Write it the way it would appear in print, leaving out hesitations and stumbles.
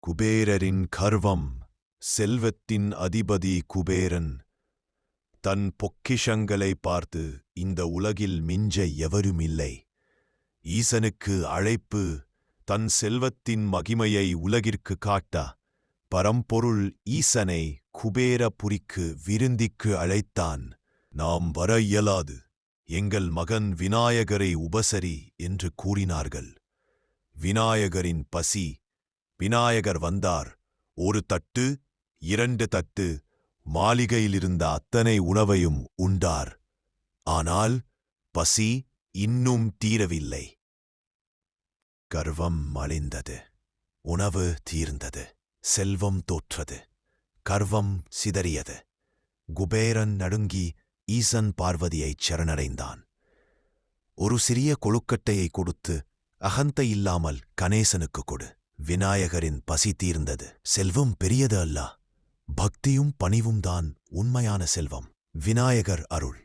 குபேரரின் கர்வம். செல்வத்தின் அதிபதி குபேரன் தன் பொக்கிஷங்களை பார்த்து, இந்த உலகில் மிஞ்ச எவருமில்லை. ஈசனுக்கு அழைப்பு. தன் செல்வத்தின் மகிமையை உலகிற்கு காட்ட பரம்பொருள் ஈசனை குபேரபுரிக்கு விருந்திக்கு அழைத்தான். நாம் வர இயலாது, எங்கள் மகன் விநாயகரை உபசரி என்று கூறினார்கள். விநாயகரின் பசி. விநாயகர் வந்தார். ஒரு தட்டு, 2 தட்டு, மாளிகையிலிருந்த அத்தனை உணவையும் உண்டார். ஆனால் பசி இன்னும் தீரவில்லை. கர்வம் மலிந்தது. உணவு தீர்ந்தது. செல்வம் தோற்றது. கர்வம் சிதறியது. குபேரன் நடுங்கி ஈசன் பார்வதியைச் சரணடைந்தான். ஒரு சிறிய கொழுக்கட்டையை கொடுத்து, அகந்தை இல்லாமல் கணேசனுக்கு கொடு. விநாயகரின் பசி தீர்ந்தது. செல்வம் பெரியது அல்ல, பக்தியும் பணிவும் தான் உண்மையான செல்வம். விநாயகர் அருள்.